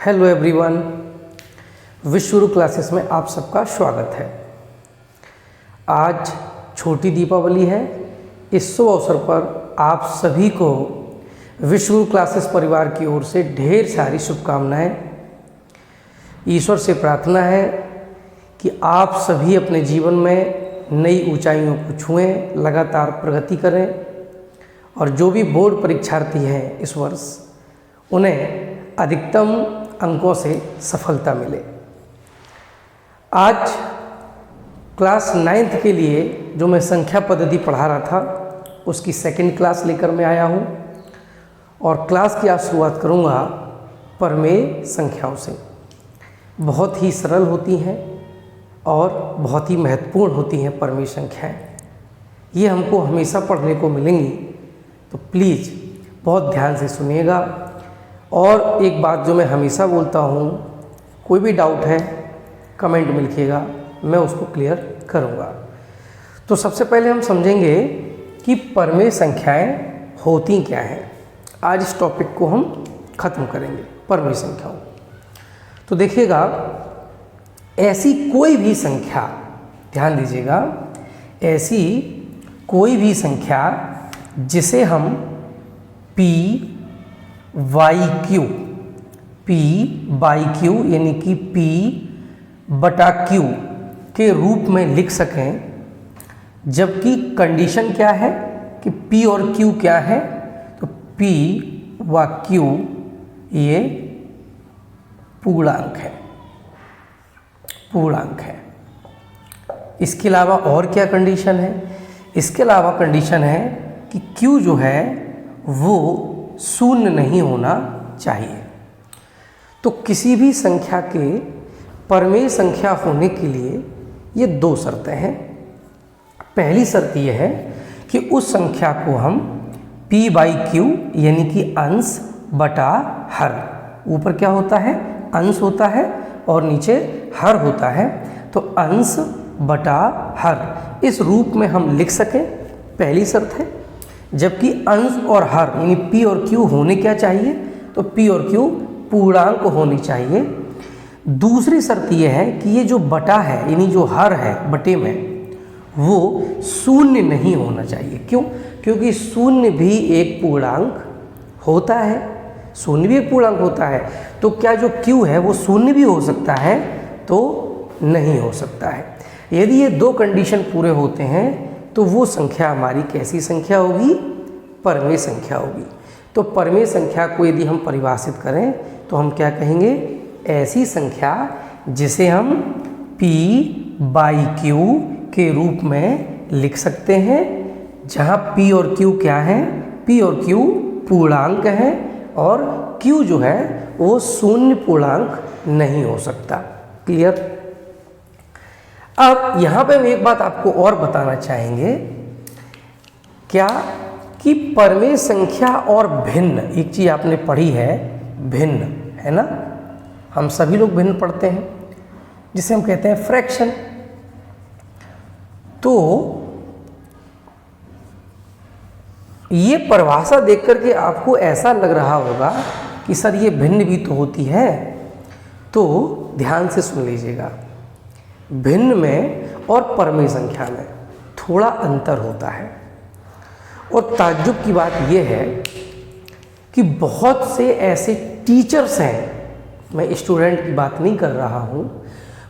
Hello everyone, विश्वगुरु classes में आप सबका स्वागत है। आज छोटी दीपावली है। इस शुभ अवसर पर आप सभी को विश्वगुरु क्लासेस परिवार की ओर से ढेर सारी शुभकामनाएं। ईश्वर से प्रार्थना है कि आप सभी अपने जीवन में नई ऊंचाइयों को छुएं, लगातार प्रगति करें और जो भी बोर्ड परीक्षार्थी हैं इस वर्ष उन्हें अधिकतम अंकों से सफलता मिले। आज क्लास 9th के लिए जो मैं संख्या पद्धति पढ़ा रहा था उसकी सेकंड क्लास लेकर मैं आया हूँ और क्लास की आज शुरुआत करूँगा परमेय संख्याओं से। बहुत ही सरल होती हैं और बहुत ही महत्वपूर्ण होती हैं परमेय संख्याएं। ये हमको हमेशा पढ़ने को मिलेंगी, तो प्लीज़ बहुत ध्यान से सुनिएगा। और एक बात जो मैं हमेशा बोलता हूँ, कोई भी डाउट है कमेंट में लिखिएगा, मैं उसको क्लियर करूँगा। तो सबसे पहले हम समझेंगे कि परमेय संख्याएं होती क्या हैं। आज इस टॉपिक को हम ख़त्म करेंगे, परमेय संख्याओं। तो देखिएगा, ऐसी कोई भी संख्या, ध्यान दीजिएगा, ऐसी कोई भी संख्या जिसे हम p बाई क्यू यानी कि p बटा q के रूप में लिख सकें, जबकि कंडीशन क्या है कि p और q क्या है, तो p व q ये पूर्णांक है। इसके अलावा और क्या कंडीशन है? इसके अलावा कंडीशन है कि q जो है वो शून्य नहीं होना चाहिए। तो किसी भी संख्या के परमेय संख्या होने के लिए ये दो शर्तें हैं। पहली शर्त यह है कि उस संख्या को हम p बाई क्यू यानी कि अंश बटा हर, ऊपर क्या होता है, अंश होता है और नीचे हर होता है, तो अंश बटा हर इस रूप में हम लिख सकें, पहली शर्त है। जबकि अंश और हर यानी p और q होने क्या चाहिए, तो p और q पूर्णांक होनी चाहिए। दूसरी शर्त यह है कि ये जो बटा है यानी जो हर है बटे में, वो शून्य नहीं होना चाहिए। क्यों? क्योंकि शून्य भी एक पूर्णांक होता है। शून्य भी एक पूर्णांक होता है, तो क्या जो q है वो शून्य भी हो सकता है? तो नहीं हो सकता है। यदि ये दो कंडीशन पूरे होते हैं तो वो संख्या हमारी कैसी संख्या होगी? परमेय संख्या होगी। तो परमेय संख्या को यदि हम परिभाषित करें तो हम क्या कहेंगे? ऐसी संख्या जिसे हम p बाई q के रूप में लिख सकते हैं, जहाँ p और q क्या है? p और q पूर्णांक हैं और q जो है वो शून्य पूर्णांक नहीं हो सकता। क्लियर? अब यहाँ पे हम एक बात आपको और बताना चाहेंगे, क्या कि परमेय संख्या और भिन्न, एक चीज़ आपने पढ़ी है भिन्न, है ना? हम सभी लोग भिन्न पढ़ते हैं, जिसे हम कहते हैं फ्रैक्शन। तो ये परिभाषा देख करके आपको ऐसा लग रहा होगा कि सर ये भिन्न भी तो होती है। तो ध्यान से सुन लीजिएगा, भिन्न में और परमेय संख्या में थोड़ा अंतर होता है। और ताज्जुब की बात यह है कि बहुत से ऐसे टीचर्स हैं, मैं स्टूडेंट की बात नहीं कर रहा हूँ,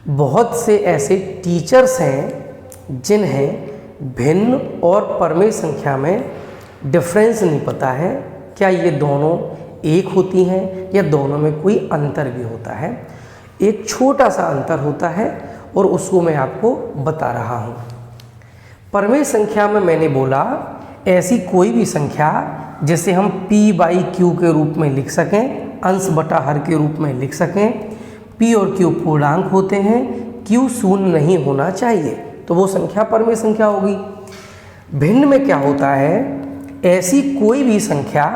बहुत से ऐसे टीचर्स हैं जिन्हें भिन्न और परमेय संख्या में डिफरेंस नहीं पता है। क्या ये दोनों एक होती हैं या दोनों में कोई अंतर भी होता है? एक छोटा सा अंतर होता है और उसको मैं आपको बता रहा हूँ। परमेय संख्या में मैंने बोला ऐसी कोई भी संख्या जिसे हम p बाई q के रूप में लिख सकें, अंश बटा हर के रूप में लिख सकें, p और q पूर्णांक होते हैं, q शून्य नहीं होना चाहिए, तो वो संख्या परमेय संख्या होगी। भिन्न में क्या होता है? ऐसी कोई भी संख्या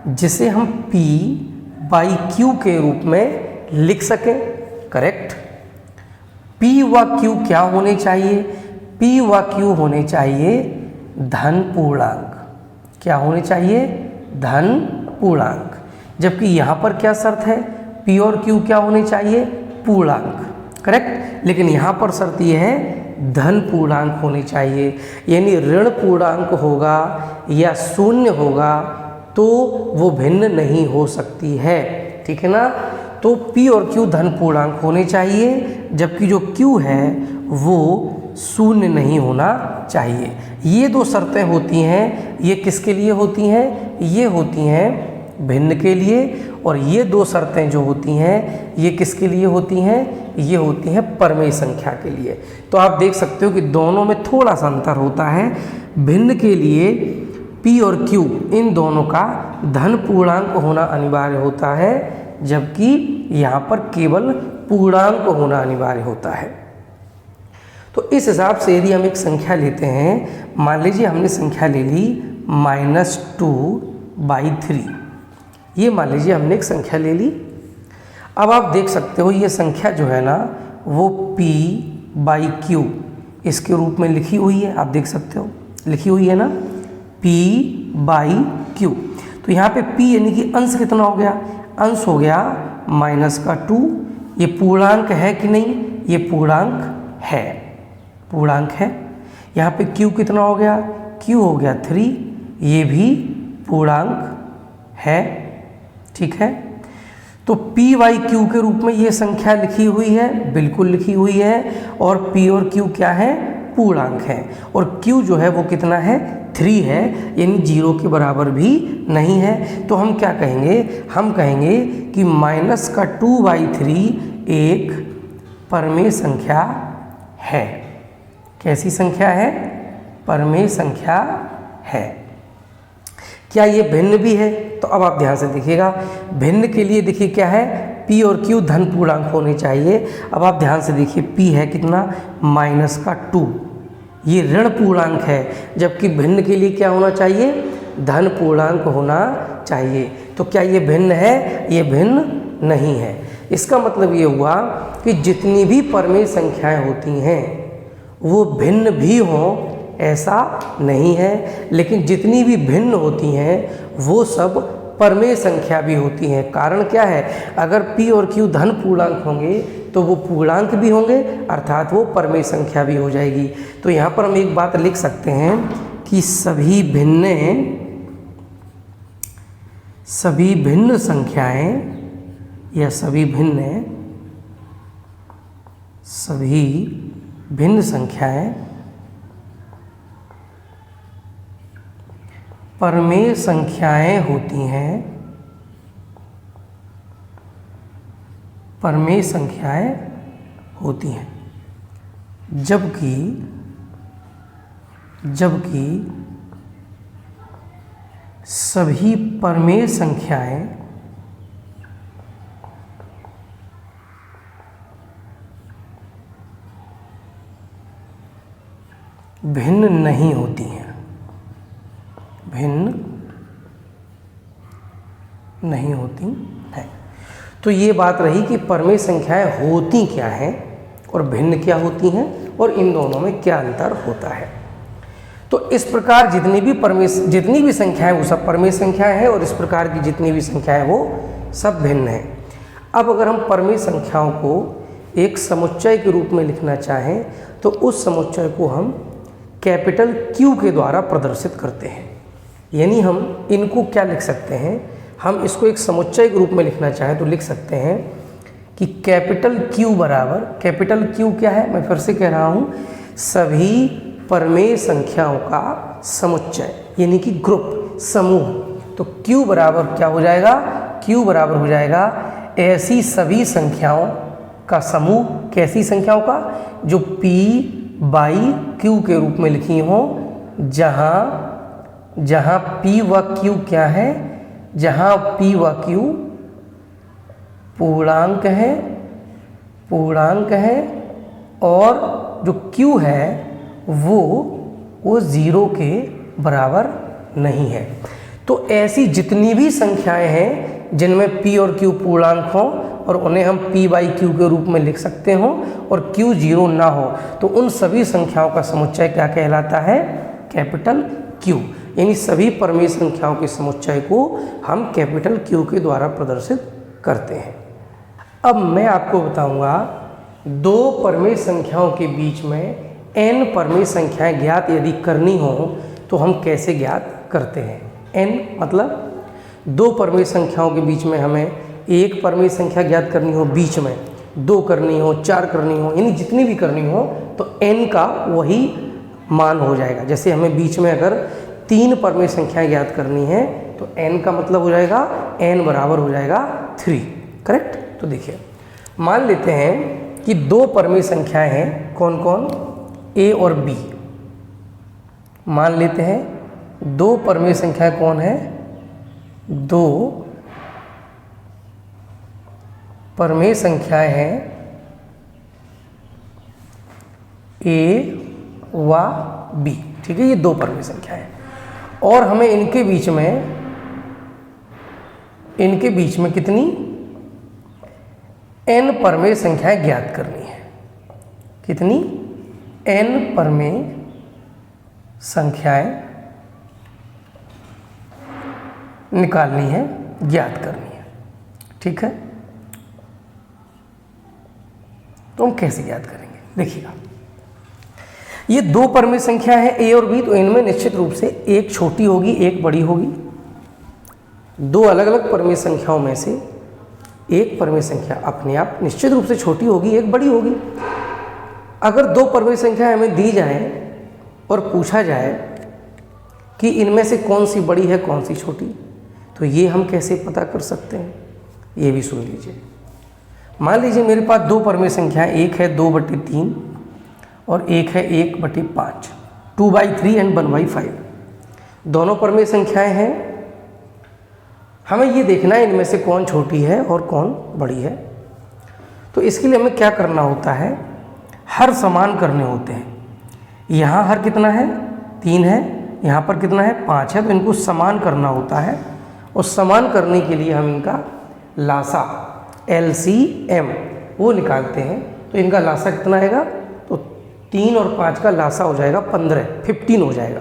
जिसे हम p बाई q के रूप में लिख सकें। करेक्ट? p व q क्या होने चाहिए? p व q होने चाहिए धन पूर्णांक। क्या होने चाहिए? धन पूर्णांक। जबकि यहाँ पर क्या शर्त है? P और Q क्या होने चाहिए? पूर्णांक, करेक्ट। लेकिन यहाँ पर शर्त यह है धन पूर्णांक होने चाहिए, यानी ऋण पूर्णांक होगा या शून्य होगा तो वो भिन्न नहीं हो सकती है, ठीक है ना। तो P और Q धन पूर्णांक होने चाहिए, जबकि जो Q है वो शून्य नहीं होना चाहिए। ये दो शर्तें होती हैं, ये किसके लिए होती हैं? ये होती हैं भिन्न के लिए, और ये दो शर्तें जो होती हैं ये किसके लिए होती हैं? ये होती हैं परमेय संख्या के लिए। तो आप देख सकते हो कि दोनों में थोड़ा सा अंतर होता है। भिन्न के लिए P और Q इन दोनों का धन पूर्णांक होना अनिवार्य होता है, जबकि यहाँ पर केवल पूर्णांक होना अनिवार्य होता है। तो इस हिसाब से यदि हम एक संख्या लेते हैं, मान लीजिए हमने संख्या ले ली -2/3, ये मान लीजिए हमने एक संख्या ले ली। अब आप देख सकते हो ये संख्या जो है ना वो P/Q इसके रूप में लिखी हुई है, आप देख सकते हो लिखी हुई है ना P/Q। तो यहाँ पे P यानी कि अंश कितना हो गया? अंश हो गया -2। ये पूर्णांक है कि नहीं? ये पूर्णांक है, पूर्णांक है। यहाँ पे Q कितना हो गया? Q हो गया 3, ये भी पूर्णांक है, ठीक है। तो P/Q के रूप में ये संख्या लिखी हुई है, बिल्कुल लिखी हुई है, और P और Q क्या है? पूर्णांक है। और Q जो है वो कितना है? 3 है, यानी 0 के बराबर भी नहीं है। तो हम क्या कहेंगे? हम कहेंगे कि -2/3 एक परमेय संख्या है। कैसी संख्या है? परमेय संख्या है। क्या ये भिन्न भी है? तो अब आप ध्यान से देखिएगा, भिन्न के लिए देखिए क्या है? P और Q धन पूर्णांक होने चाहिए। अब आप ध्यान से देखिए P है कितना? -2, ये ऋण पूर्णांक है, जबकि भिन्न के लिए क्या होना चाहिए? धन पूर्णांक होना चाहिए। तो क्या ये भिन्न है? ये भिन्न नहीं है। इसका मतलब ये हुआ कि जितनी भी परमेय संख्याएं होती हैं वो भिन्न भी हों ऐसा नहीं है, लेकिन जितनी भी भिन्न होती हैं वो सब परमेय संख्या भी होती हैं। कारण क्या है? अगर P और Q धन पूर्णांक होंगे तो वो पूर्णांक भी होंगे, अर्थात वो परमेय संख्या भी हो जाएगी। तो यहाँ पर हम एक बात लिख सकते हैं कि सभी भिन्न संख्याएं या सभी भिन्न संख्याएं परमेय संख्याएं होती हैं, परमेय संख्याएं होती हैं, जबकि सभी परमेय संख्याएं भिन्न नहीं होती हैं, भिन्न नहीं होती हैं। तो ये बात रही कि परमेय संख्याएं होती क्या हैं और भिन्न क्या होती हैं, और इन दोनों में क्या अंतर होता है। तो इस प्रकार जितनी भी संख्याएं वो सब परमेय संख्याएं हैं, और इस प्रकार की जितनी भी संख्याएं वो सब भिन्न हैं। अब अगर हम परमेय संख्याओं को एक समुच्चय के रूप में लिखना चाहें तो उस समुच्चय को हम कैपिटल Q के द्वारा प्रदर्शित करते हैं। यानी हम इनको क्या लिख सकते हैं? हम इसको एक समुच्चय के रूप में लिखना चाहें तो लिख सकते हैं कि कैपिटल Q बराबर, कैपिटल Q क्या है? मैं फिर से कह रहा हूँ, सभी परमेय संख्याओं का समुच्चय, यानी कि ग्रुप, समूह। तो Q बराबर क्या हो जाएगा? Q बराबर हो जाएगा ऐसी सभी संख्याओं का समूह। कैसी संख्याओं का? जो P/Q के रूप में लिखी हों, जहाँ P व Q क्या है? जहाँ P व Q पूर्णांक है और जो Q है वो 0 के बराबर नहीं है। तो ऐसी जितनी भी संख्याएं हैं जिनमें P और Q पूर्णांक हों और उन्हें हम P/Q के रूप में लिख सकते हों और Q 0 ना हो, तो उन सभी संख्याओं का समुच्चय क्या कहलाता है? Capital Q। यानी सभी परमेय संख्याओं के समुच्चय को हम कैपिटल Q के द्वारा प्रदर्शित करते हैं। अब मैं आपको बताऊंगा दो परमेय संख्याओं के बीच में n परमेय संख्याएं ज्ञात यदि करनी हो तो हम कैसे ज्ञात करते हैं। n मतलब दो परमेय संख्याओं के बीच में हमें एक परमेय संख्या ज्ञात करनी हो, बीच में दो करनी हो, चार करनी हो, यानी जितनी भी करनी हो तो n का वही मान हो जाएगा। जैसे हमें बीच में अगर तीन परमेय संख्याएं ज्ञात करनी है तो n का मतलब हो जाएगा n बराबर हो जाएगा 3, करेक्ट। तो देखिए मान लेते हैं कि दो परमेय संख्याएं हैं, कौन कौन, a और b। मान लेते हैं दो परमेय संख्याएं कौन है, दो परमेय संख्याएं हैं a व b, ठीक है। ये दो परमेय संख्याएं हैं और हमें इनके बीच में कितनी n परमेय संख्याएं ज्ञात करनी है। कितनी n परमेय संख्याएं निकालनी है, ज्ञात करनी है, ठीक है। तो हम कैसे ज्ञात करेंगे, देखिएगा ये दो परमेय संख्या है a और b, तो इनमें निश्चित रूप से एक छोटी होगी एक बड़ी होगी। दो अलग अलग परमेय संख्याओं में से एक परमेय संख्या अपने आप निश्चित रूप से छोटी होगी, एक बड़ी होगी। अगर दो परमेय संख्या हमें दी जाए और पूछा जाए कि इनमें से कौन सी बड़ी है कौन सी छोटी, तो ये हम कैसे पता कर सकते हैं, ये भी सुन लीजिए। मान लीजिए मेरे पास दो परमेय संख्याएं, एक है 2/3 और एक है 1/5, 2/3 एंड 1/5। दोनों परमेय संख्याएं हैं, हमें ये देखना है इनमें से कौन छोटी है और कौन बड़ी है। तो इसके लिए हमें क्या करना होता है, हर समान करने होते हैं। यहाँ हर कितना है 3 है, यहाँ पर कितना है 5 है, तो इनको समान करना होता है। और समान करने के लिए हम इनका लासा LCM वो निकालते हैं। तो इनका लासा कितना आएगा, तो 3 और 5 का लासा हो जाएगा 15 हो जाएगा।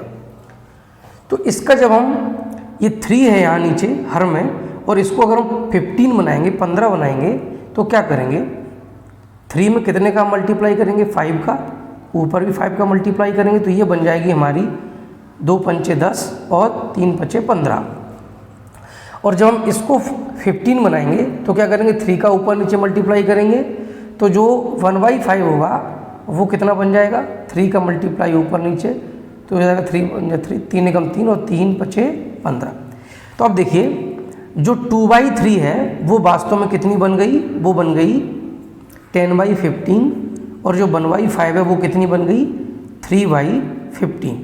तो इसका जब हम ये 3 है यहाँ नीचे हर में, और इसको अगर हम 15 बनाएंगे 15 बनाएंगे तो क्या करेंगे, 3 में कितने का मल्टीप्लाई करेंगे 5 का, ऊपर भी 5 का मल्टीप्लाई करेंगे तो ये बन जाएगी हमारी 2 पंचे 10 और 3 पंचे 15। और जब हम इसको 15 बनाएंगे तो क्या करेंगे, 3 का ऊपर नीचे मल्टीप्लाई करेंगे तो जो 1/5 होगा वो कितना बन जाएगा, 3 का मल्टीप्लाई ऊपर नीचे तो हो जाएगा 3 एकम 3 और 3 पचे 15। तो अब देखिए जो 2/3 है वो वास्तव में कितनी बन गई, वो बन गई 10/15, और जो 1/5 है वो कितनी बन गई 3/15।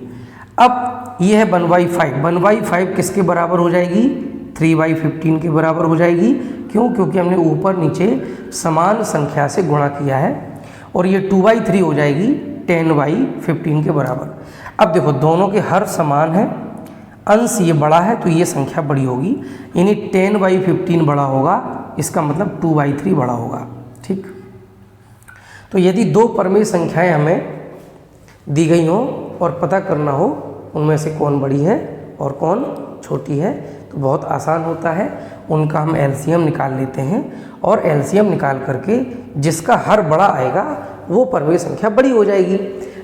अब ये है 1/5, 1/5 किसके बराबर हो जाएगी, 3/15 के बराबर हो जाएगी। क्यों, क्योंकि हमने ऊपर नीचे समान संख्या से गुणा किया है। और ये 2/3 हो जाएगी 10/15 के बराबर। अब देखो दोनों के हर समान है, अंश ये बड़ा है तो ये संख्या बड़ी होगी, यानी 10/15 बड़ा होगा, इसका मतलब 2/3 बड़ा होगा, ठीक। तो यदि दो परमेय संख्याएं हमें दी गई हो और पता करना हो उनमें से कौन बड़ी है और कौन छोटी है, तो बहुत आसान होता है, उनका हम LCM निकाल लेते हैं। और LCM निकाल करके जिसका हर बड़ा आएगा वो परमेय संख्या बड़ी हो जाएगी।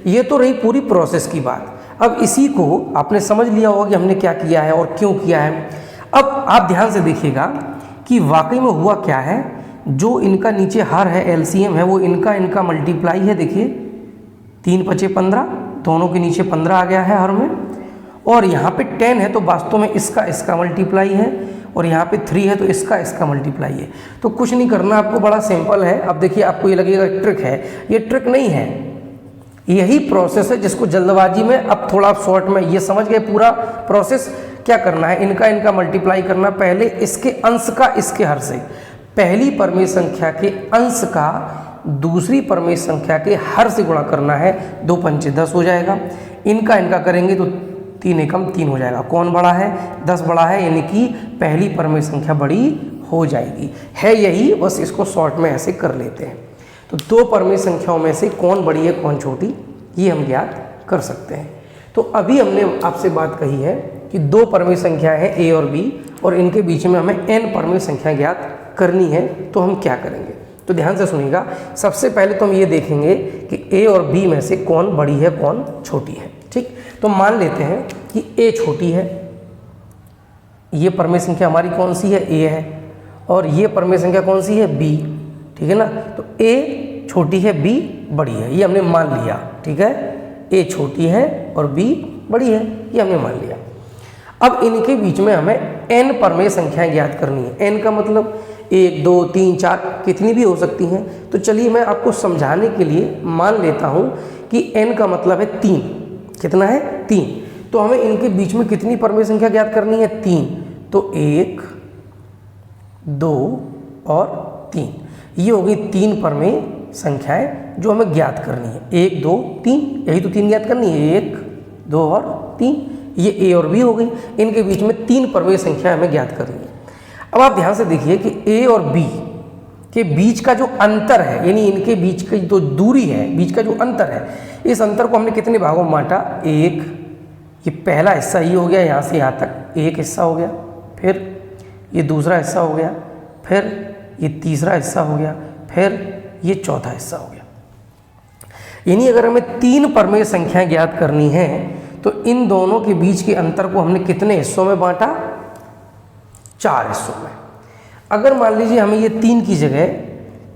ये तो रही पूरी प्रोसेस की बात। अब इसी को आपने समझ लिया होगा कि हमने क्या किया है और क्यों किया है। अब आप ध्यान से देखिएगा कि वाकई में हुआ क्या है, जो इनका नीचे हर है LCM है वो इनका मल्टीप्लाई है। देखिए 3 पचे 15, दोनों के नीचे 15 आ गया है हर में, और यहाँ पे 10 है तो वास्तव में इसका मल्टीप्लाई है, और यहाँ पे 3 है तो इसका मल्टीप्लाई है। तो कुछ नहीं करना आपको, बड़ा सिंपल है। अब देखिए आपको ये लगेगा ट्रिक है, ये ट्रिक नहीं है, यही प्रोसेस है जिसको जल्दबाजी में अब थोड़ा शॉर्ट में ये समझ गए पूरा प्रोसेस। क्या करना है, इनका मल्टीप्लाई करना, पहले इसके अंश का इसके हर से, पहली परमेय संख्या के अंश का दूसरी परमेय संख्या के हर से गुणा करना है। 2 पंचे 10 हो जाएगा, इनका करेंगे तो 3 एकम 3 हो जाएगा। कौन बड़ा है, 10 बड़ा है, यानी कि पहली परमेय संख्या बड़ी हो जाएगी। है यही, बस इसको शॉर्ट में ऐसे कर लेते हैं। तो दो परमेय संख्याओं में से कौन बड़ी है कौन छोटी, ये हम ज्ञात कर सकते हैं। तो अभी हमने आपसे बात कही है कि दो परमेय संख्याएं हैं A और B, और इनके बीच में हमें n परमेय संख्या ज्ञात करनी है। तो हम क्या करेंगे, तो ध्यान से सुनिएगा, सबसे पहले तो हम ये देखेंगे कि ए और बी में से कौन बड़ी है कौन छोटी है। ठीक, तो मान लेते हैं कि ए छोटी है, ये परमेय संख्या हमारी कौन सी है, ए है, और ये परमेय संख्या कौन सी है, बी। ठीक है ना, तो ए छोटी है बी बड़ी है, ये हमने मान लिया। ठीक है, ए छोटी है और बी बड़ी है, ये हमने मान लिया। अब इनके बीच में हमें n परमेय संख्याएं ज्ञात करनी है। n का मतलब 1 2 3 4 कितनी भी हो सकती हैं। तो चलिए मैं आपको समझाने के लिए मान लेता हूं कि n का मतलब है 3। कितना है, 3। तो हमें इनके बीच में कितनी परमेय संख्या ज्ञात करनी है, 3। तो 1 2 और 3, ये हो गई 3 परमेय संख्याएं जो हमें ज्ञात करनी है। 1 2 3, यही तो 3 ज्ञात करनी है, 1 2 और 3, ये ए और बी हो गई। इनके बीच में 3 परमेय संख्या हमें ज्ञात करनी है। अब आप ध्यान से देखिए कि ए और बी के बीच का जो अंतर है, यानी इनके बीच की जो दूरी है, बीच का जो अंतर है, इस अंतर को हमने कितने भागों में बांटा, 1, ये पहला हिस्सा ये हो गया, यहाँ से यहाँ तक एक हिस्सा हो गया, फिर ये दूसरा हिस्सा हो गया, फिर ये तीसरा हिस्सा हो गया, फिर ये चौथा हिस्सा हो गया। यानी अगर हमें 3 परमेय संख्याएं ज्ञात करनी है तो इन दोनों के बीच के अंतर को हमने कितने हिस्सों में बांटा, 4 हिस्सों में। अगर मान लीजिए हमें ये 3 की जगह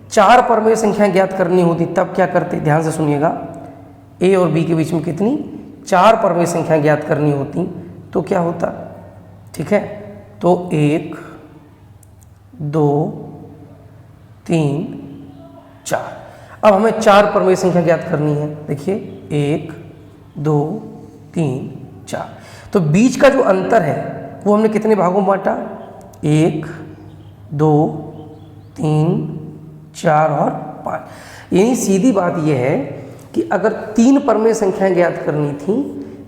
4 परमेय संख्याएं ज्ञात करनी होती तब क्या करते, ध्यान से सुनिएगा, ए और बी के बीच में कितनी 4 परमेय संख्याएं ज्ञात करनी होती तो क्या होता। ठीक है, तो 1 2 3 4। अब हमें 4 परमेय संख्या ज्ञात करनी है। देखिए 1 2 3 4, तो बीच का जो अंतर है वो हमने कितने भागों में बांटा, 1 2 3 4 और 5। यानी सीधी बात यह है कि अगर 3 परमेय संख्याएं ज्ञात करनी थी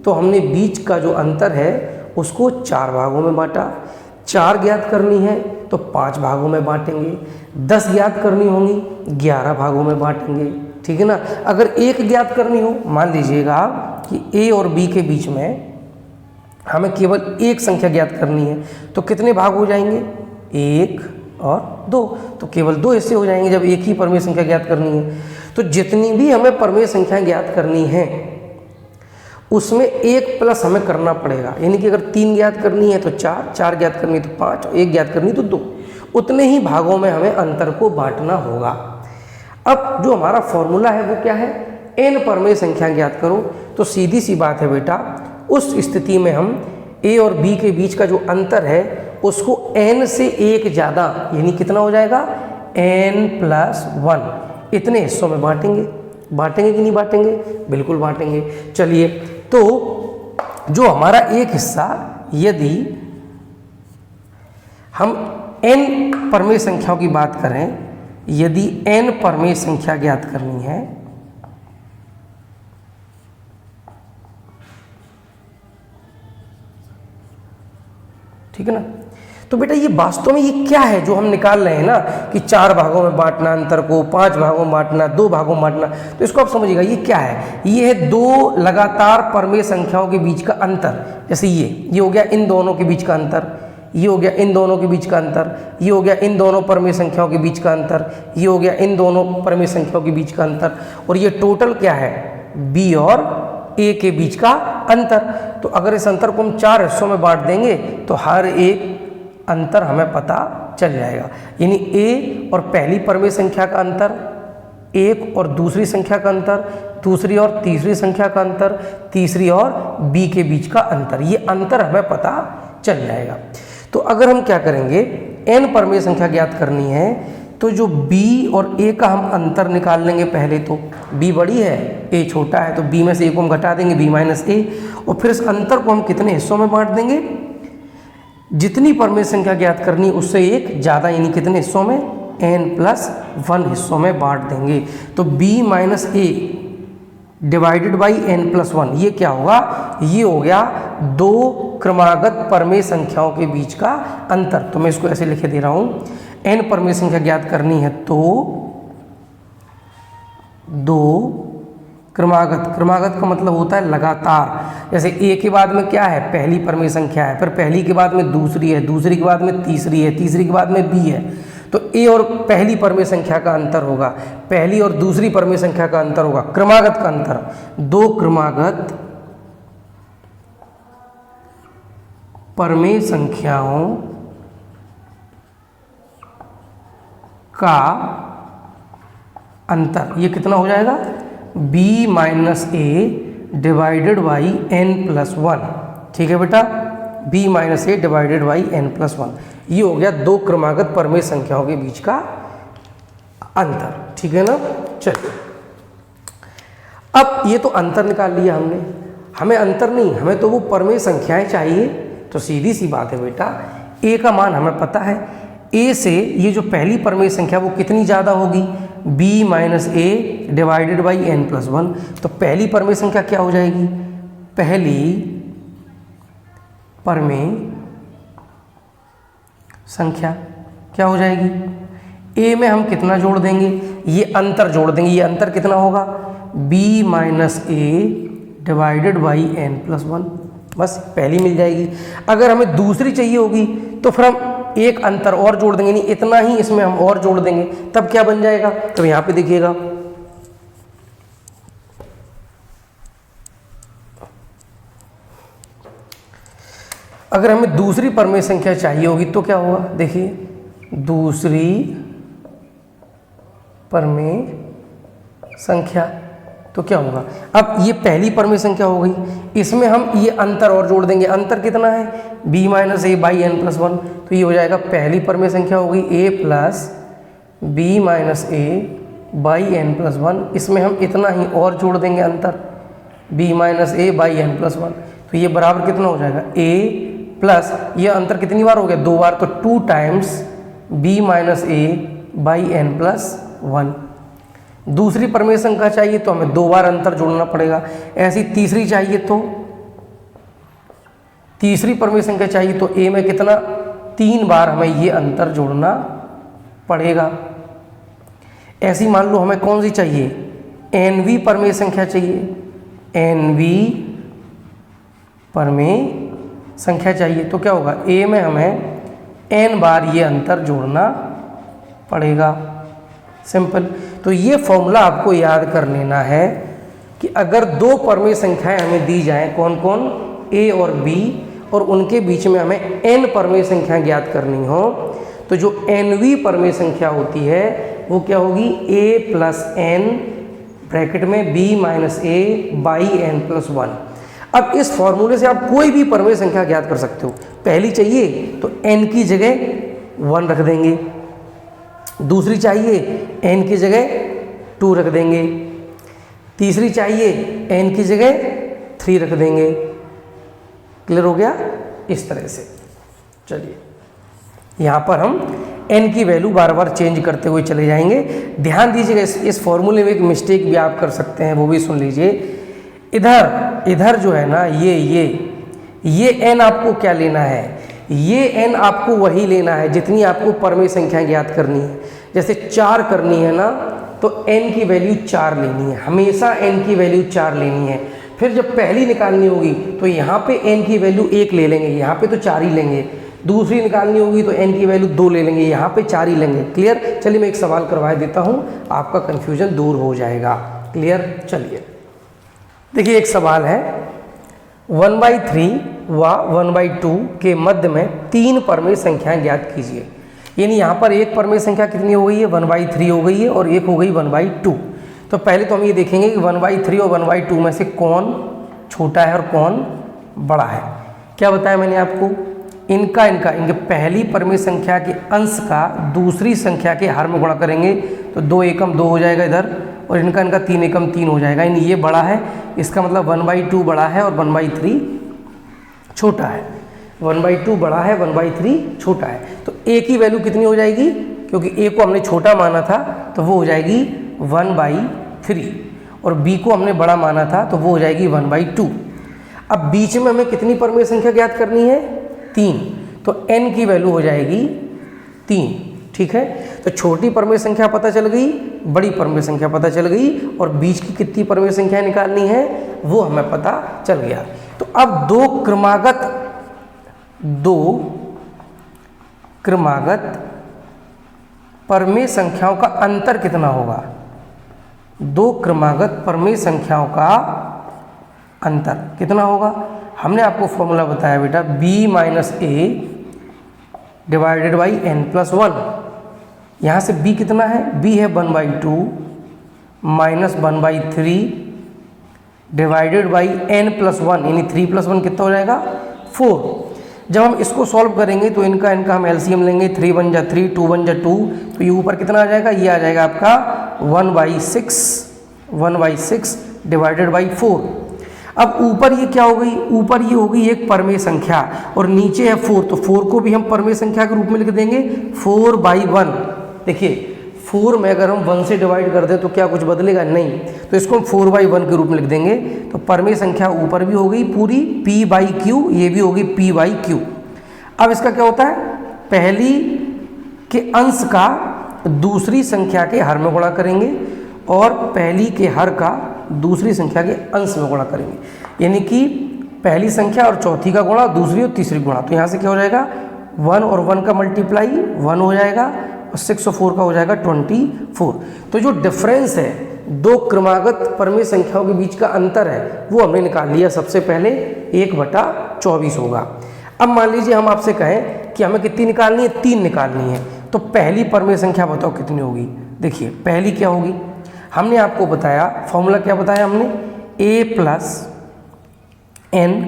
तो हमने बीच का जो अंतर है उसको 4 भागों में बांटा। 4 ज्ञात करनी है तो 5 भागों में बांटेंगे, 10 ज्ञात करनी होंगी 11 भागों में बांटेंगे। ठीक है ना, अगर 1 ज्ञात करनी हो, मान लीजिएगा कि ए और बी के बीच में हमें केवल एक संख्या ज्ञात करनी है तो कितने भाग हो जाएंगे, 1 और 2, तो केवल 2 हिस्से हो जाएंगे जब एक ही परमेय संख्या ज्ञात करनी है। तो जितनी भी हमें परमेय संख्याएं ज्ञात करनी है उसमें 1 प्लस हमें करना पड़ेगा। यानी कि अगर 3 ज्ञात करनी है तो 4, 4 ज्ञात करनी है तो 5, 1 ज्ञात करनी तो 2, उतने ही भागों में हमें अंतर को बांटना होगा। अब जो हमारा फॉर्मूला है वो क्या है, n परमेय संख्या ज्ञात करो। तो सीधी सी बात है बेटा, उस स्थिति में हम a और b के बीच का जो अंतर है उसको n से 1 ज़्यादा, यानी कितना हो जाएगा, n+1 इतने हिस्सों में बांटेंगे। बांटेंगे कि नहीं बांटेंगे, बिल्कुल बांटेंगे। चलिए, तो जो हमारा एक हिस्सा, यदि हम n परमेय संख्याओं की बात करें, यदि n परमेय संख्या ज्ञात करनी है ठीक है ना, तो बेटा ये वास्तव में ये क्या है जो हम निकाल रहे हैं ना कि 4 भागों में बांटना अंतर को, 5 भागों में बांटना, 2 भागों में बांटना। तो इसको आप समझिएगा ये क्या है, ये है 2 लगातार परमेय संख्याओं के बीच का अंतर। जैसे ये हो गया इन दोनों के बीच का अंतर, ये हो गया इन दोनों के बीच का अंतर, ये हो गया इन दोनों परमेय संख्याओं के बीच का अंतर, ये हो गया इन दोनों परमेय संख्याओं के बीच का अंतर, और ये टोटल क्या है, बी और ए के बीच का अंतर। तो अगर इस अंतर को हम 4 हिस्सों में बांट देंगे तो हर एक अंतर हमें पता चल जाएगा। यानी ए और पहली परमेय संख्या का अंतर, 1 और दूसरी संख्या का अंतर, दूसरी और तीसरी संख्या का अंतर, तीसरी और बी के बीच का अंतर, ये अंतर हमें पता चल जाएगा। तो अगर हम क्या करेंगे, n परमेय संख्या ज्ञात करनी है तो जो b और a का हम अंतर निकाल लेंगे। पहले तो b बड़ी है, a छोटा है, तो b में से a को हम घटा देंगे, b - a, और फिर इस अंतर को हम कितने हिस्सों में बांट देंगे, जितनी परमेय संख्या ज्ञात करनी है उससे एक ज़्यादा, यानी कितने हिस्सों में, n+1 हिस्सों में बांट देंगे। तो b - a divided by n+1, ये क्या होगा, ये हो गया 2 क्रमागत परमेय संख्याओं के बीच का अंतर। तो मैं इसको ऐसे लिखे दे रहा हूँ, n परमेय संख्या ज्ञात करनी है तो 2 क्रमागत, क्रमागत का मतलब होता है लगातार। जैसे a के बाद में क्या है, पहली परमेय संख्या है, फिर पहली के बाद में दूसरी है, दूसरी के बाद में तीसरी है, तीसरी के बाद में b है, तो ए और पहली परमेय संख्या का अंतर होगा, पहली और दूसरी परमेय संख्या का अंतर होगा, क्रमागत का अंतर, दो क्रमागत परमेय संख्याओं का अंतर, ये कितना हो जाएगा, b minus A divided by n plus one. ठीक है बेटा, b minus A divided by n plus one, ये हो गया दो क्रमागत परमेय संख्याओं के बीच का अंतर। ठीक है ना। चलिए, अब ये तो अंतर निकाल लिया हमने, हमें अंतर नहीं, हमें तो वो परमेय संख्याएं चाहिए। तो सीधी सी बात है बेटा, a का मान हमें पता है, a से ये जो पहली परमेय संख्या वो कितनी ज़्यादा होगी, b minus A divided by n plus one. तो पहली परमेय संख्या क्या हो जाएगी, पहली परमेय संख्या क्या हो जाएगी, a में हम कितना जोड़ देंगे, ये अंतर जोड़ देंगे, ये अंतर कितना होगा, b minus A divided by n plus one, बस पहली मिल जाएगी। अगर हमें दूसरी चाहिए होगी तो फिर हम एक अंतर और जोड़ देंगे, नहीं इतना ही इसमें हम और जोड़ देंगे, तब क्या बन जाएगा, तो यहाँ पे देखिएगा, अगर हमें दूसरी परमेय संख्या चाहिए होगी तो क्या होगा, देखिए दूसरी परमेय संख्या तो क्या होगा, अब ये पहली परमेय संख्या हो गई, इसमें हम ये अंतर और जोड़ देंगे, अंतर कितना है, b minus a by n plus one. तो ये हो जाएगा पहली परमेय संख्या हो गई a plus b minus a by n plus one, इसमें हम इतना ही और जोड़ देंगे अंतर, b minus a by n plus one. तो ये बराबर कितना हो जाएगा, a प्लस ये अंतर कितनी बार हो गया, दो बार, तो 2 times b minus a by n plus one. दूसरी परमेय संख्या चाहिए तो हमें दो बार अंतर जोड़ना पड़ेगा, ऐसी तीसरी चाहिए तो तीसरी परमेय संख्या चाहिए तो a में कितना, 3 बार हमें ये अंतर जोड़ना पड़ेगा। ऐसी मान लो हमें कौन सी चाहिए, nवीं परमेय संख्या चाहिए, nवीं परमेय संख्या चाहिए तो क्या होगा, a में हमें n बार ये अंतर जोड़ना पड़ेगा। सिंपल। तो ये फॉर्मूला आपको याद कर लेना है कि अगर दो परमेय संख्याएं हमें दी जाएं, कौन कौन, a और b, और उनके बीच में हमें n परमेय संख्याएं ज्ञात करनी हो, तो जो nवीं परमेय संख्या होती है वो क्या होगी, a प्लस n ब्रैकेट में b minus a by n plus one. अब इस फॉर्मूले से आप कोई भी परमेय संख्या ज्ञात कर सकते हो। पहली चाहिए तो n की जगह 1 रख देंगे, दूसरी चाहिए n की जगह 2 रख देंगे, तीसरी चाहिए n की जगह 3 रख देंगे। क्लियर हो गया, इस तरह से। चलिए, यहाँ पर हम n की वैल्यू बार बार चेंज करते हुए चले जाएंगे। ध्यान दीजिएगा, इस फॉर्मूले में एक मिस्टेक भी आप कर सकते हैं, वो भी सुन लीजिए। इधर जो है ना, ये n आपको क्या लेना है, ये n आपको वही लेना है जितनी आपको परमेय संख्या ज्ञात करनी है। जैसे 4 करनी है ना, तो n की वैल्यू 4 लेनी है, हमेशा n की वैल्यू 4 लेनी है। फिर जब पहली निकालनी होगी तो यहाँ पे n की वैल्यू 1 ले लेंगे, यहाँ पे तो 4 ही लेंगे। दूसरी निकालनी होगी तो n की वैल्यू 2 ले लेंगे, यहाँ पे 4 ही लेंगे। क्लियर। चलिए मैं एक सवाल करवा देता हूँ, आपका कन्फ्यूजन दूर हो जाएगा। क्लियर। चलिए देखिए, एक सवाल है, 1/3 व 1/2 के मध्य में 3 परमेय संख्याएं ज्ञात कीजिए। यानी यहाँ पर एक परमेय संख्या कितनी हो गई है, 1/3 हो गई है, और एक हो गई 1/2। तो पहले तो हम ये देखेंगे कि 1/3 और 1/2 में से कौन छोटा है और कौन बड़ा है। क्या बताया मैंने आपको, इनके पहली परमेय संख्या के अंश का दूसरी संख्या के हर में गुणा करेंगे तो 2 एकम 2 हो जाएगा इधर, और इनका 3 एकम 3 हो जाएगा। यानी ये बड़ा है, इसका मतलब 1/2 बड़ा है और 1/3 छोटा है। 1/2 बड़ा है, 1/3 छोटा है। तो a की वैल्यू कितनी हो जाएगी, क्योंकि a को हमने छोटा माना था तो वो हो जाएगी 1/3, और b को हमने बड़ा माना था तो वो हो जाएगी 1/2। अब बीच में हमें कितनी परमेय संख्या ज्ञात करनी है, 3, तो n की वैल्यू हो जाएगी 3। ठीक है, तो छोटी परमेय संख्या पता चल गई, बड़ी परमेय संख्या पता चल गई, और बीच की कितनी परमेय संख्या निकालनी है वो हमें पता चल गया। तो अब दो क्रमागत परमेय संख्याओं का अंतर कितना होगा, दो क्रमागत परमेय संख्याओं का अंतर कितना होगा। हमने आपको फॉर्मूला बताया बेटा b minus A divided by n plus 1। यहाँ से b कितना है, b है 1/2 minus 1/3 divided by n plus 1, यानी 3 + 1 कितना हो जाएगा 4। जब हम इसको सॉल्व करेंगे तो इनका हम एलसीएम लेंगे, 3 × 1 = 3, 2 × 1 = 2, तो ये ऊपर कितना आ जाएगा, ये आ जाएगा आपका 1/6 डिवाइडेड बाई 4। अब ऊपर ये क्या हो गई, ऊपर ये हो गई एक परमेय संख्या और नीचे है 4, तो 4 को भी हम परमेय संख्या के रूप में लिख देंगे 4/1। देखिए 4 में अगर हम 1 से डिवाइड कर दें तो क्या कुछ बदलेगा, नहीं, तो इसको हम 4/1 के रूप में लिख देंगे। तो परमेय संख्या ऊपर भी हो गई पूरी p/q, ये भी होगी p/q। अब इसका क्या होता है, पहली के अंश का दूसरी संख्या के हर में गुणा करेंगे और पहली के हर का दूसरी संख्या के अंश में गुणा करेंगे, यानी कि पहली संख्या और चौथी का गुणा, दूसरी और तीसरी गुणा। तो यहाँ से क्या हो जाएगा, 1 और 1 का मल्टीप्लाई 1 हो जाएगा और 6 और 4 का हो जाएगा 24। तो जो डिफरेंस है दो क्रमागत परमेय संख्याओं के बीच का अंतर है वो हमने निकाल लिया। सबसे पहले 1/24 होगा। अब मान लीजिए हम आपसे कहें कि हमें कितनी निकालनी है, 3 निकालनी है, तो पहली परमेय संख्या बताओ कितनी होगी। देखिए पहली क्या होगी, हमने आपको बताया फॉर्मूला, क्या बताया हमने, a + n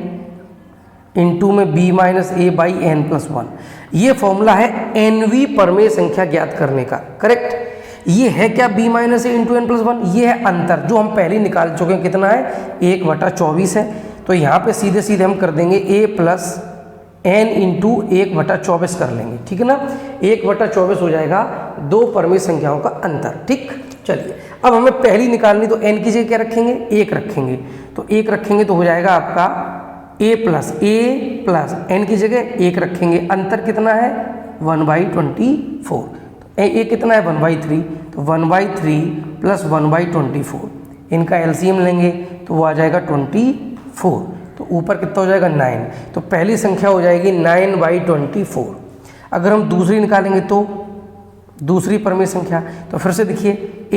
इंटू में b - a/n + 1। ये फॉर्मूला है nवीं परमेय संख्या ज्ञात करने का, करेक्ट। ये है क्या, b - a × n + 1, ये है अंतर जो हम पहले निकाल चुके हैं, कितना है 1/24 है। तो यहाँ पे सीधे सीधे हम कर देंगे a + n इंटू 1/24 कर लेंगे, ठीक है ना। 1/24 हो जाएगा दो परमेय संख्याओं का अंतर, ठीक। चलिए अब हमें पहली निकालनी, तो n की जगह क्या रखेंगे, 1 रखेंगे, तो 1 रखेंगे तो हो जाएगा आपका a + n की जगह 1 रखेंगे, अंतर कितना है 1/24, तो a कितना है 1/3, तो 1/3 + 1/24, इनका एलसीएम लेंगे तो वो आ जाएगा 24, तो ऊपर कितना हो जाएगा 9, तो पहली संख्या हो जाएगी 9/24। अगर हम दूसरी निकालेंगे तो दूसरी परमेय संख्या, तो फिर से देखिए a+,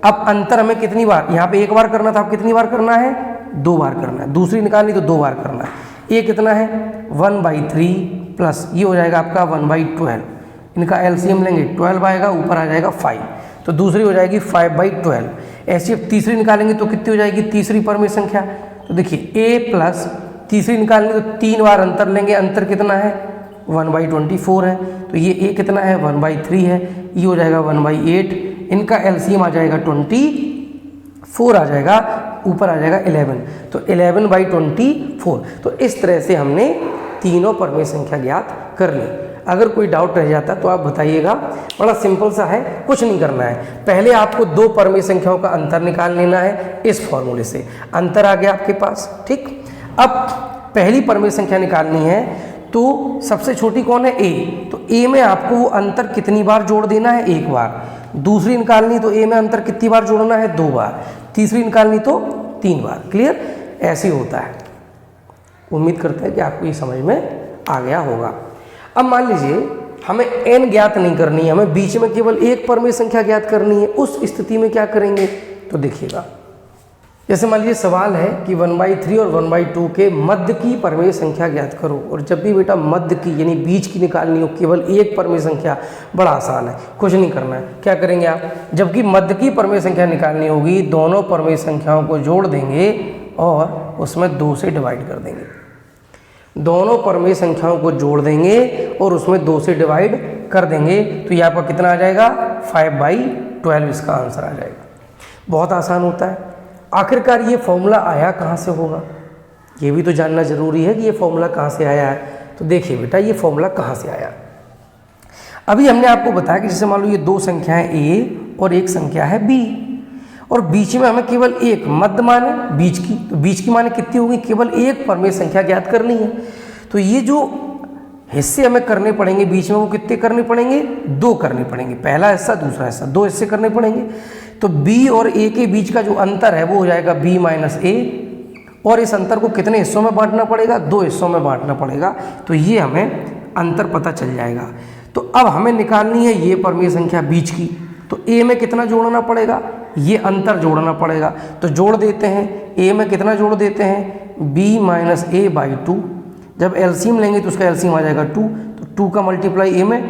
अब अंतर हमें कितनी बार, यहाँ पे एक बार करना था, अब कितनी बार करना है, 2 बार करना है। दूसरी निकालनी तो 2 बार करना है। a कितना है 1/3 प्लस ये हो जाएगा आपका 1/12, इनका एलसीएम लेंगे 12 आएगा, ऊपर आ जाएगा 5, तो दूसरी हो जाएगी 5/12। ऐसी अब तीसरी निकालेंगे तो कितनी हो जाएगी तीसरी परमेय संख्या, तो देखिए a+, तीसरी निकालनी तो 3 बार अंतर लेंगे, अंतर कितना है 1/24 है, तो ये a कितना है 1/3 है, ये हो जाएगा 1/8, इनका एलसीएम आ जाएगा 24 आ जाएगा, ऊपर आ जाएगा 11, तो 11/24। तो इस तरह से हमने तीनों परमेय संख्या ज्ञात कर ली। अगर कोई डाउट रह जाता तो आप बताइएगा, बड़ा सिंपल सा है, कुछ नहीं करना है। पहले आपको दो परमेय संख्याओं का अंतर निकाल लेना है इस फॉर्मूले से, अंतर आ गया आपके पास, ठीक। अब पहली परमेय संख्या निकालनी है तो सबसे छोटी कौन है a, तो a में आपको वो अंतर कितनी बार जोड़ देना है, 1 बार। दूसरी निकालनी तो a में अंतर कितनी बार जोड़ना है, 2 बार। तीसरी निकालनी तो 3 बार। क्लियर, ऐसे होता है। उम्मीद करते हैं कि आपको ये समझ में आ गया होगा। अब मान लीजिए हमें n ज्ञात नहीं करनी है, हमें बीच में केवल एक परमेय संख्या ज्ञात करनी है। उस स्थिति में क्या करेंगे, तो देखिएगा, जैसे मान लीजिए सवाल है कि 1/3 और 1/2 के मध्य की परमेय संख्या ज्ञात करो। और जब भी बेटा मध्य की यानी बीच की निकालनी हो, केवल एक परमेय संख्या, बड़ा आसान है, कुछ नहीं करना है। क्या करेंगे आप, जबकि मध्य की परमेय संख्या निकालनी होगी, दोनों परमेय संख्याओं को जोड़ देंगे और उसमें 2 से डिवाइड कर देंगे। दोनों परमेय संख्याओं को जोड़ देंगे और उसमें 2 से डिवाइड कर देंगे, तो ये आपका कितना आ जाएगा 5/12, इसका आंसर आ जाएगा। बहुत आसान होता है। आखिरकार ये फॉर्मूला आया कहाँ से होगा, ये भी तो जानना जरूरी है कि ये फॉर्मूला कहाँ से आया है। तो देखिए बेटा, ये फॉर्मूला कहाँ से आया। अभी हमने आपको बताया कि जैसे मान लो ये 2 संख्याएं a और एक संख्या है b, और बीच में हमें केवल एक मध्य मान है बीच की, तो बीच की माने कितनी होगी, केवल एक परमेय संख्या ज्ञात करनी है। तो ये जो हिस्से हमें करने पड़ेंगे बीच में, वो कितने करने पड़ेंगे, 2 करने पड़ेंगे। पहला हिस्सा, दूसरा हिस्सा, 2 हिस्से करने पड़ेंगे। तो b और a के बीच का जो अंतर है वो हो जाएगा b - a, और इस अंतर को कितने हिस्सों में बांटना पड़ेगा, 2 हिस्सों में बांटना पड़ेगा। तो ये हमें अंतर पता चल जाएगा। तो अब हमें निकालनी है ये परिमेय संख्या बीच की, तो a में कितना जोड़ना पड़ेगा, ये अंतर जोड़ना पड़ेगा। तो जोड़ देते हैं, a में कितना जोड़ देते हैं, b माइनस ए बाई 2। जब एलसीएम लेंगे तो उसका एलसीएम आ जाएगा 2, तो 2 का मल्टीप्लाई a में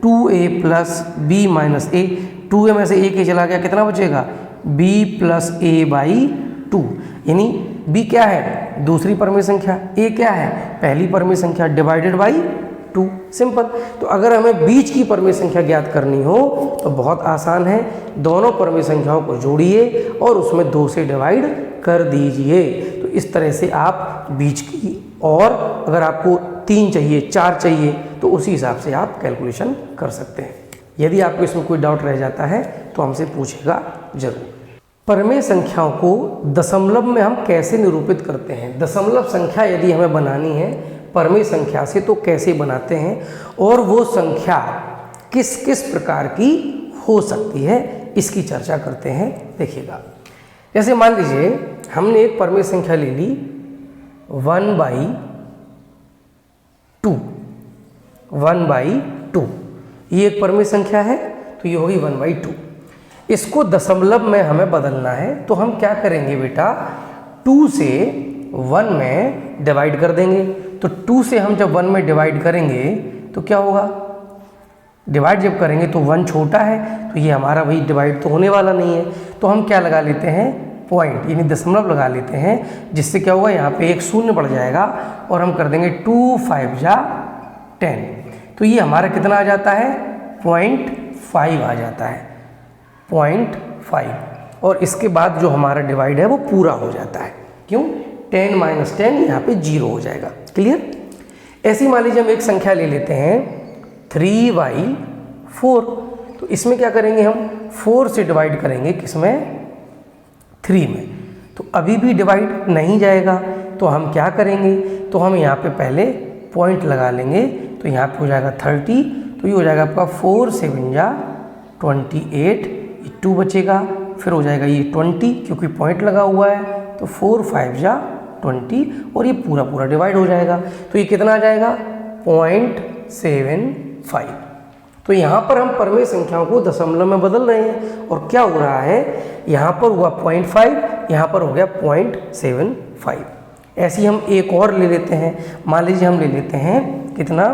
2a प्लस b माइनस ए, 2a में से a चला गया, कितना बचेगा, b प्लस ए बाई 2। यानी b क्या है, दूसरी परिमेय संख्या, a क्या है, पहली परिमेय संख्या, डिवाइडेड बाई 2, सिंपल। तो अगर हमें बीच की परिमेय संख्या ज्ञात करनी हो तो बहुत आसान है, दोनों परिमेय संख्याओं को जोड़िए और उसमें 2 से डिवाइड कर दीजिए। तो इस तरह से आप बीच की, और अगर आपको 3 चाहिए, 4 चाहिए, तो उसी हिसाब से आप कैलकुलेशन कर सकते हैं। यदि आपको इसमें कोई डाउट रह जाता है तो हमसे पूछेगा जरूर। परिमेय संख्याओं को दशमलव में हम कैसे निरूपित करते हैं, दशमलव संख्या यदि हमें बनानी है परिमेय संख्या से तो कैसे बनाते हैं, और वो संख्या किस किस प्रकार की हो सकती है, इसकी चर्चा करते हैं। देखिएगा, जैसे मान लीजिए हमने एक परिमेय संख्या ले ली 1/2, 1/2, ये एक परिमेय संख्या है, तो ये होगी 1/2। इसको दशमलव में हमें बदलना है, तो हम क्या करेंगे बेटा, 2 से 1 में डिवाइड कर देंगे। तो 2 से हम जब 1 में डिवाइड करेंगे तो क्या होगा, डिवाइड जब करेंगे तो 1 छोटा है, तो ये हमारा वही डिवाइड तो होने वाला नहीं है। तो हम क्या लगा लेते हैं, पॉइंट यानी दशमलव लगा लेते हैं, जिससे क्या होगा, यहाँ पे एक शून्य बढ़ जाएगा और हम कर देंगे 2 5 जा 10। तो ये हमारा कितना आ जाता है, 0.5 आ जाता है, 0.5। और इसके बाद जो हमारा डिवाइड है वो पूरा हो जाता है। क्यों, 10 माइनस 10 यहाँ पे 0 हो जाएगा। क्लियर। ऐसी मान लीजिए हम एक संख्या ले लेते हैं 3/4, तो इसमें क्या करेंगे, हम 4 से डिवाइड करेंगे, किसमें, 3 में। तो अभी भी डिवाइड नहीं जाएगा, तो हम क्या करेंगे, तो हम यहाँ पे पहले पॉइंट लगा लेंगे। तो यहाँ पे हो जाएगा 30, तो ये हो जाएगा आपका 4 7 जा 28, 2 बचेगा, फिर हो जाएगा ये 20 क्योंकि पॉइंट लगा हुआ है, तो 4 5 जा 20 और ये पूरा पूरा डिवाइड हो जाएगा। तो ये कितना आ जाएगा, 0.75। तो यहाँ पर हम परिमेय संख्याओं को दशमलव में बदल रहे हैं, और क्या हो रहा है, यहाँ पर हुआ 0.5, यहाँ पर हो गया 0.75। ऐसे हम एक और ले लेते हैं, मान लीजिए हम ले लेते हैं कितना,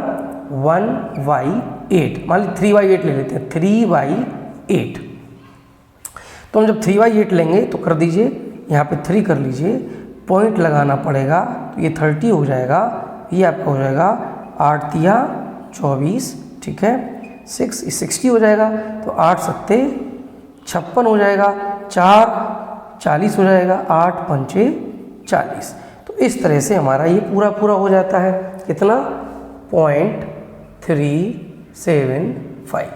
1/8, मान लीजिए 3/8 ले लेते हैं, 3/8। तो हम जब 3/8 लेंगे तो कर दीजिए, यहाँ पे 3 कर लीजिए, पॉइंट लगाना पड़ेगा, तो ये 30 हो जाएगा, ये आपका हो जाएगा 8 तिया 24, ठीक है, 60 हो जाएगा, तो 8 सत्ते 56 हो जाएगा, 4 40 हो जाएगा, 8 पंचे 40। तो इस तरह से हमारा ये पूरा पूरा हो जाता है, कितना, 0.375।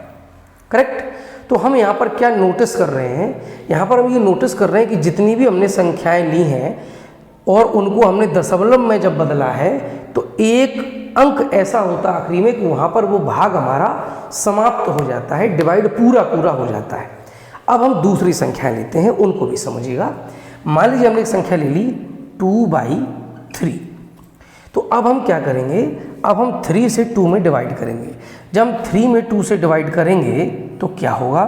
करेक्ट। तो हम यहाँ पर क्या नोटिस कर रहे हैं, यहाँ पर हम ये नोटिस कर रहे हैं कि जितनी भी हमने संख्याएं ली हैं और उनको हमने दशमलव में जब बदला है, तो एक अंक ऐसा होता है आखिरी में कि वहाँ पर वो भाग हमारा समाप्त हो जाता है, डिवाइड पूरा पूरा हो जाता है। अब हम दूसरी संख्याएं लेते हैं, उनको भी समझिएगा। मान लीजिए हमने एक संख्या ले ली 2/3, तो अब हम क्या करेंगे, अब हम 3 से 2 में डिवाइड करेंगे। जब हम 3 में 2 से डिवाइड करेंगे तो क्या होगा,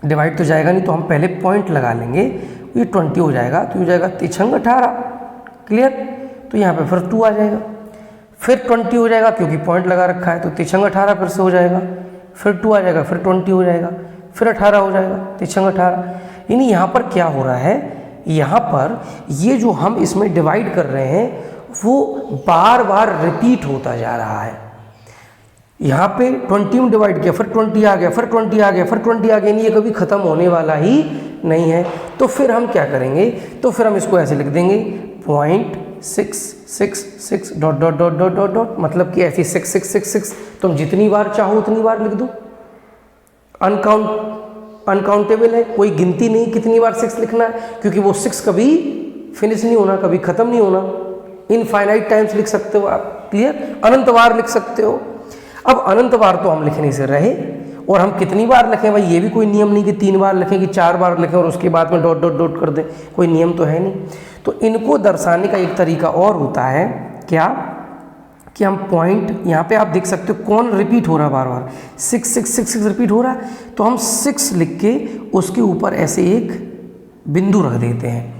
डिवाइड तो जाएगा नहीं, तो हम पहले पॉइंट लगा लेंगे, ये 20 हो जाएगा, तो ये हो जाएगा 3 18। क्लियर। तो यहाँ पे फिर 2 आ जाएगा, फिर 20 हो जाएगा क्योंकि पॉइंट लगा रखा है, तो 3 18 फिर से हो जाएगा, फिर 2 आ जाएगा, फिर 20 हो जाएगा, फिर 18 हो जाएगा, 3 18। यानी यहाँ पर क्या हो रहा है, यहाँ पर ये जो हम इसमें डिवाइड कर रहे हैं वो बार बार रिपीट होता जा रहा है। यहाँ पे 20 में डिवाइड किया, फिर 20 आ गया, फिर 20 आ गया, फिर 20 आ गया, नहीं ये कभी ख़त्म होने वाला ही नहीं है। तो फिर हम क्या करेंगे, तो फिर हम इसको ऐसे लिख देंगे 0.666 dot dot dot dot dot dot, मतलब कि ऐसी 6666 तुम जितनी बार चाहो उतनी बार लिख दो। अनकाउंटेबल है, कोई गिनती नहीं कितनी बार 6 लिखना है, क्योंकि वो 6 कभी फिनिश नहीं होना, कभी ख़त्म नहीं होना, इनफाइनाइट टाइम्स लिख सकते हो आप। क्लियर। अनंत बार लिख सकते हो। अब अनंत बार तो हम लिखने से रहे, और हम कितनी बार लिखें भाई, ये भी कोई नियम नहीं कि 3 बार लिखें कि 4 बार लिखें और उसके बाद में डॉट डॉट डॉट कर दें, कोई नियम तो है नहीं। तो इनको दर्शाने का एक तरीका और होता है, क्या कि हम पॉइंट, यहाँ पे आप देख सकते हो कौन रिपीट हो रहा है बार बार, 6 6 6 6 रिपीट हो रहा है, तो हम 6 लिख के उसके ऊपर ऐसे एक बिंदु रख देते हैं।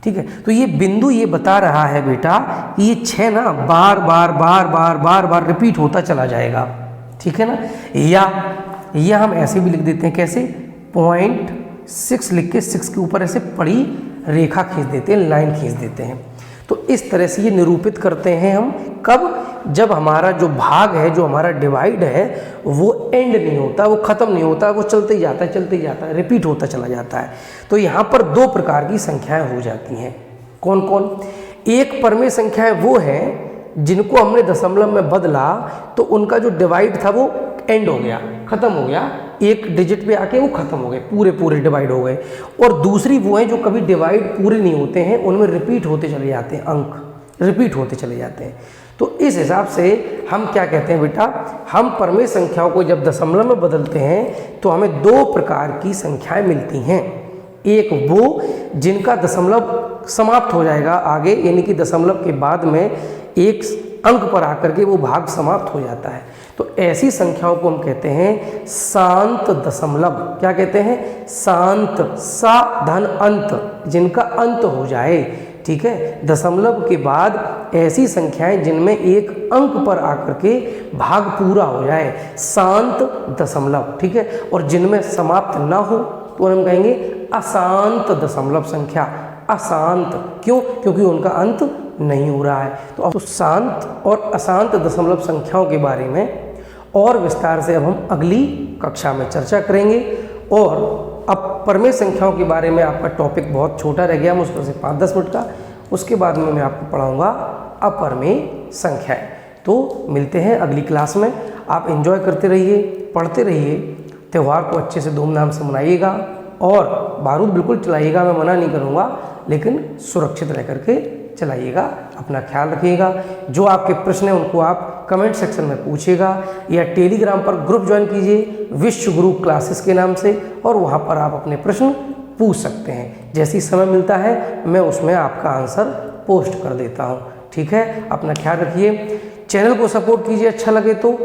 ठीक है, तो ये बिंदु ये बता रहा है बेटा कि ये 6 ना बार बार बार बार बार बार रिपीट होता चला जाएगा। ठीक है ना, या हम ऐसे भी लिख देते हैं, कैसे, पॉइंट 6 लिख के 6 के ऊपर ऐसे बड़ी रेखा खींच देते हैं, लाइन खींच देते हैं। तो इस तरह से ये निरूपित करते हैं हम, कब, जब हमारा जो भाग है, जो हमारा डिवाइड है, वो एंड नहीं होता, वो ख़त्म नहीं होता, वो चलते ही जाता है, चलते ही जाता है, रिपीट होता चला जाता है। तो यहाँ पर 2 प्रकार की संख्याएं हो जाती हैं। कौन कौन? एक परमेय संख्याएं वो हैं जिनको हमने दशमलव में बदला तो उनका जो डिवाइड था वो एंड हो गया, ख़त्म हो गया, एक डिजिट पे आके वो ख़त्म हो गए, पूरे पूरे डिवाइड हो गए। और दूसरी वो हैं जो कभी डिवाइड पूरे नहीं होते हैं, उनमें रिपीट होते चले जाते हैं, अंक रिपीट होते चले जाते हैं। तो इस हिसाब से हम क्या कहते हैं बेटा, हम परमेय संख्याओं को जब दशमलव में बदलते हैं तो हमें 2 प्रकार की संख्याएं मिलती हैं। एक वो जिनका दशमलव समाप्त हो जाएगा आगे, यानी कि दशमलव के बाद में एक अंक पर आकर के वो भाग समाप्त हो जाता है, तो ऐसी संख्याओं को हम कहते हैं शांत दशमलव। क्या कहते हैं? शांत, सा धन अंत, जिनका अंत हो जाए। ठीक है, दशमलव के बाद ऐसी संख्याएं जिनमें एक अंक पर आकर के भाग पूरा हो जाए, शांत दशमलव। ठीक है, और जिनमें समाप्त ना हो तो हम कहेंगे अशांत दशमलव संख्या। अशांत क्यों? क्योंकि उनका अंत नहीं हो रहा है। तो अब शांत और अशांत दशमलव संख्याओं के बारे में और विस्तार से अब हम अगली कक्षा में चर्चा करेंगे। और अब परमेय संख्याओं के बारे में आपका टॉपिक बहुत छोटा रह गया, मुश्किल से 5-10 मिनट का। उसके बाद में मैं आपको पढ़ाऊँगा अपरमेय संख्याएं। तो मिलते हैं अगली क्लास में। आप एंजॉय करते रहिए, पढ़ते रहिए, त्यौहार को अच्छे से धूमधाम से मनाइएगा और बारूद बिल्कुल चलाइएगा, मैं मना नहीं करूँगा, लेकिन सुरक्षित रह करके चलाइएगा, अपना ख्याल रखिएगा। जो आपके प्रश्न हैं उनको आप कमेंट सेक्शन में पूछिएगा या टेलीग्राम पर ग्रुप ज्वाइन कीजिए विश्व गुरु क्लासेस के नाम से, और वहाँ पर आप अपने प्रश्न पूछ सकते हैं। जैसी समय मिलता है मैं उसमें आपका आंसर पोस्ट कर देता हूँ। ठीक है, अपना ख्याल रखिए, चैनल को सपोर्ट कीजिए अच्छा लगे तो,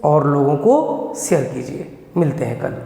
और लोगों को शेयर कीजिए। मिलते हैं कल।